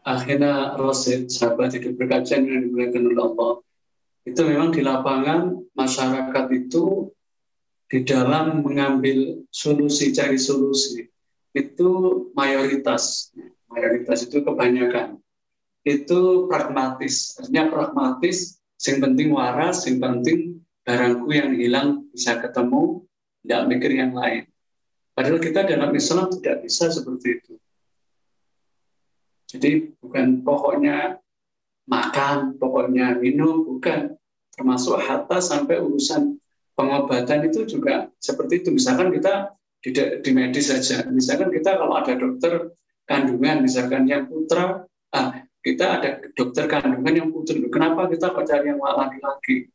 akhirnya Rosid, sahabat hidup berkajian yang dimuliakan oleh Allah, itu memang di lapangan masyarakat itu di dalam mengambil solusi, cari solusi, itu mayoritas itu kebanyakan itu pragmatis, artinya pragmatis, yang penting waras, yang penting barangku yang hilang bisa ketemu, tidak mikir yang lain. Padahal kita dalam Islam tidak bisa seperti itu. Jadi bukan pokoknya makan, pokoknya minum, bukan. Termasuk hatta sampai urusan pengobatan itu juga seperti itu. Misalkan kita di medis saja, misalkan kita kalau ada dokter kandungan, misalkan yang putra, kita ada dokter kandungan yang putri. Kenapa kita kok cari yang laki-laki?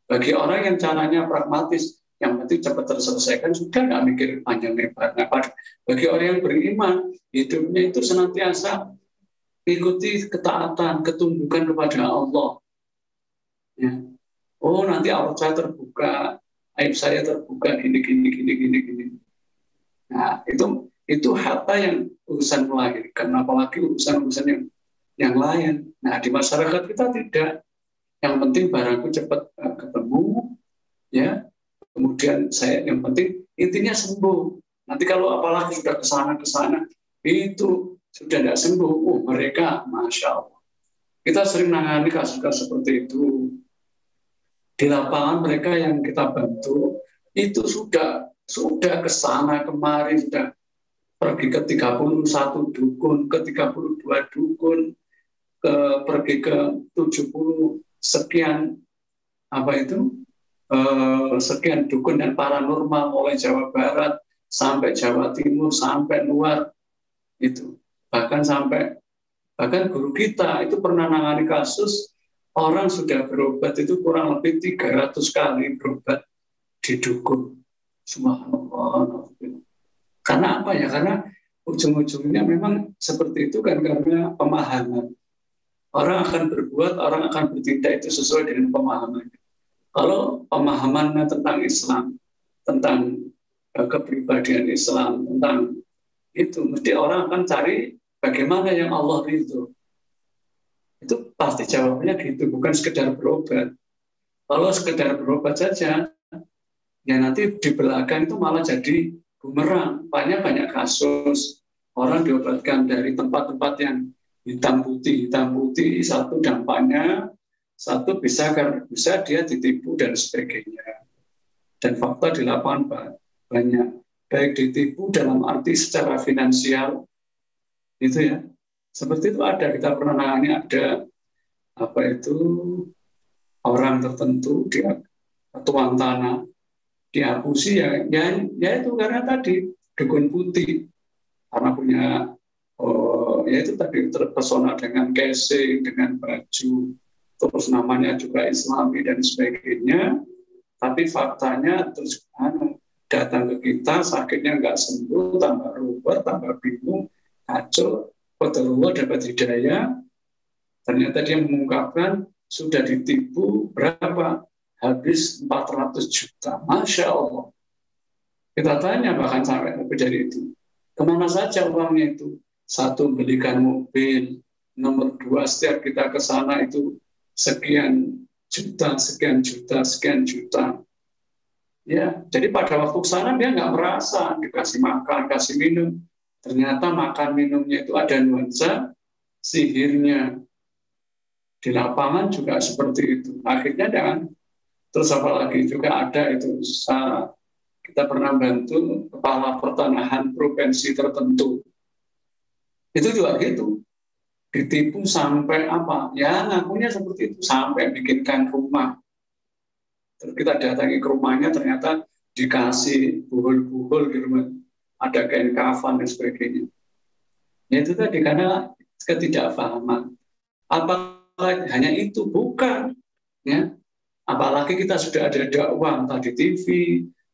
Bagi orang yang caranya pragmatis, yang penting cepat terselesaikan, sudah nggak mikir panjang lebar. Nah, bagi orang yang beriman, hidupnya itu senantiasa ikuti ketaatan, ketundukan kepada Allah. Ya. Oh, nanti aurat saya terbuka, aib saya terbuka, gini. Nah, itu harta yang urusan melahirkan, apalagi urusan-urusan yang lain. Nah, di masyarakat kita tidak. Yang penting barangku cepat ketemu, ya. Kemudian yang penting intinya sembuh. Nanti kalau apalagi sudah kesana, itu sudah tidak sembuh. Mereka, Masya Allah. Kita sering nangani kasus-kasus seperti itu. Di lapangan mereka yang kita bantu, itu sudah kesana kemari, sudah pergi ke 31 dukun, ke 32 dukun, pergi ke 70 sekian sekian dukun dan paranormal, mulai Jawa Barat sampai Jawa Timur sampai luar itu, bahkan guru kita itu pernah nangani kasus orang sudah berobat itu kurang lebih 300 kali berobat di dukun. Subhanallah. Karena apa ya? Karena ujung-ujungnya memang seperti itu kan, karena pemahaman. Orang akan berbuat, orang akan bertindak itu sesuai dengan pemahamannya. Kalau pemahamannya tentang Islam, tentang kepribadian Islam, tentang itu, mesti orang akan cari bagaimana yang Allah ridho. Itu pasti jawabnya gitu, bukan sekedar berobat. Kalau sekedar berobat saja, ya nanti di belakang itu malah jadi bumerang. Banyak kasus orang diobatkan dari tempat-tempat yang hitam putih, satu dampaknya, satu bisa dia ditipu dan sebagainya. Dan fakta di lapangan banyak, baik ditipu dalam arti secara finansial, itu ya, seperti itu ada, kita pernah nangani ada orang tertentu dia tuan tanah dihapusi ya itu karena tadi dukun putih, karena punya ya itu tadi terpesona dengan casing, dengan baju, terus namanya juga Islami dan sebagainya, tapi faktanya terus datang ke kita sakitnya nggak sembuh, tambah ruwet, tambah bingung, kacau, qadarullah dapat hidayah, ternyata dia mengungkapkan sudah ditipu berapa? Habis 400 juta. Masya Allah. Kita tanya bahkan sampai lebih dari itu. Kemana saja uangnya itu? Satu, belikan mobil. Nomor dua, setiap kita ke sana itu sekian juta. Ya, jadi pada waktu ke sana dia nggak merasa dikasih makan, kasih minum. Ternyata makan minumnya itu ada nuansa sihirnya. Di lapangan juga seperti itu. Akhirnya terus apalagi juga ada itu, kita pernah bantu kepala pertanahan provinsi tertentu. Itu juga gitu. Ditipu sampai apa? Ya ngakunya seperti itu, sampai bikinkan rumah. Terus kita datangi ke rumahnya, ternyata dikasih buhul-buhul di rumah, ada kain kafan dan sebagainya. Ya itu tadi karena ketidakpahaman. Apakah hanya itu? Bukan. Ya. Apalagi kita sudah ada dakwah, entah di TV,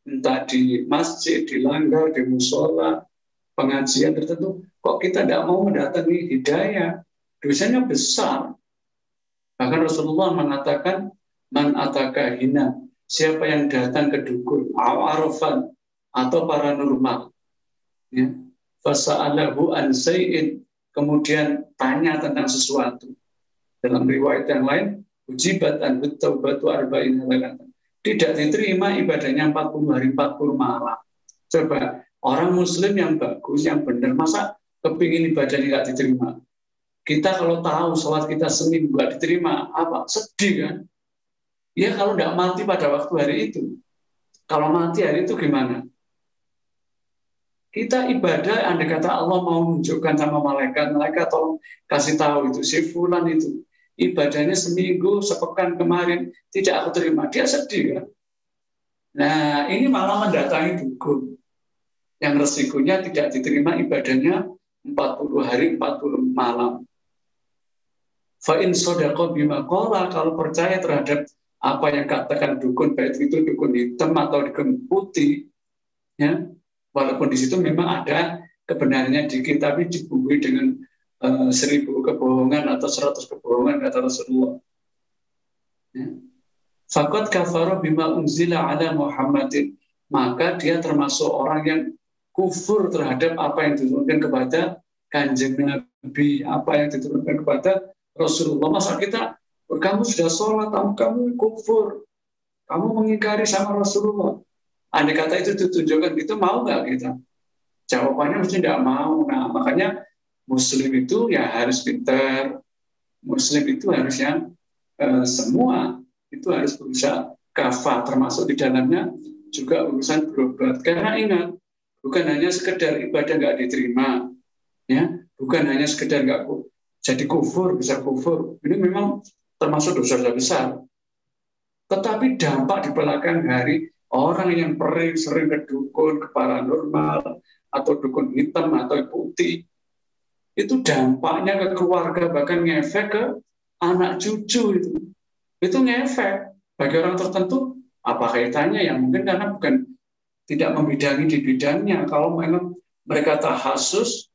entah di masjid, di langgar, di musola, pengajian tertentu, kok kita tidak mau mendatangi hidayah, dosanya besar. Bahkan Rasulullah mengatakan, man ataka hina, siapa yang datang ke dukun, arafan, atau paranormal, ya, fasa'alahu an say'in, kemudian tanya tentang sesuatu. Dalam riwayat yang lain, ujibat an taubatu arba'in lailatan. Tidak diterima ibadahnya 40 hari 40 malam. Coba orang muslim yang bagus, yang benar, masa kepingin ibadahnya nggak diterima? Kita kalau tahu sholat kita seminggu nggak diterima, apa? Sedih kan? Ya kalau nggak mati pada waktu hari itu. Kalau mati hari itu gimana? Kita ibadah, andai kata Allah mau menunjukkan sama malaikat, malaikat tolong kasih tahu itu, si fulan itu, ibadahnya seminggu, sepekan kemarin, tidak aku terima. Dia sedih kan? Nah, ini malah mendatangi dukun. Yang resikonya tidak diterima ibadahnya 40 hari, 40 malam. Fa'in sodako bima kola, kalau percaya terhadap apa yang katakan dukun, baik itu dukun hitam atau dukun putih, ya, walaupun di situ memang ada kebenarannya dikit, tapi dibumbui dengan 1000 kebohongan atau 100 kebohongan kata Rasulullah. Ya. Fakot kafaro bima unzila ala Muhammadin, maka dia termasuk orang yang kufur terhadap apa yang diturunkan kepada Kanjeng Nabi, apa yang diturunkan kepada Rasulullah. Masa kita, kamu sudah sholat, kamu kufur, kamu mengingkari sama Rasulullah. Andai kata itu ditunjukkan, itu mau nggak kita? Jawabannya mesti tidak mau. Nah, makanya Muslim itu ya harus pintar. Muslim itu harus yang semua itu harus berusaha kafah, termasuk di dalamnya juga urusan berobat. Karena ingat, bukan hanya sekedar ibadah nggak diterima, ya, bukan hanya sekedar nggak jadi kufur, bisa kufur. Ini memang termasuk dosa besar. Tetapi dampak di belakang hari, orang yang sering ke dukun, ke paranormal, atau dukun hitam atau putih, itu dampaknya ke keluarga, bahkan ngefek ke anak cucu itu ngefek bagi orang tertentu. Apa kaitannya? Ya mungkin karena bukan tidak membidangi di bidangnya. Kalau memang mereka tahasus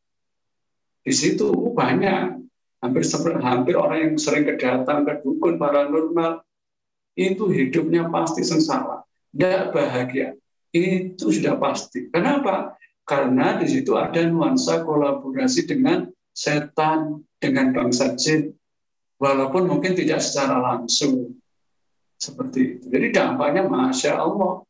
di situ banyak, hampir orang yang sering kedatang ke dukun paranormal itu hidupnya pasti sengsara, tidak bahagia. Itu sudah pasti. Kenapa? Karena di situ ada nuansa kolaborasi dengan setan, dengan bangsa jin, walaupun mungkin tidak secara langsung seperti itu. Jadi dampaknya Masya Allah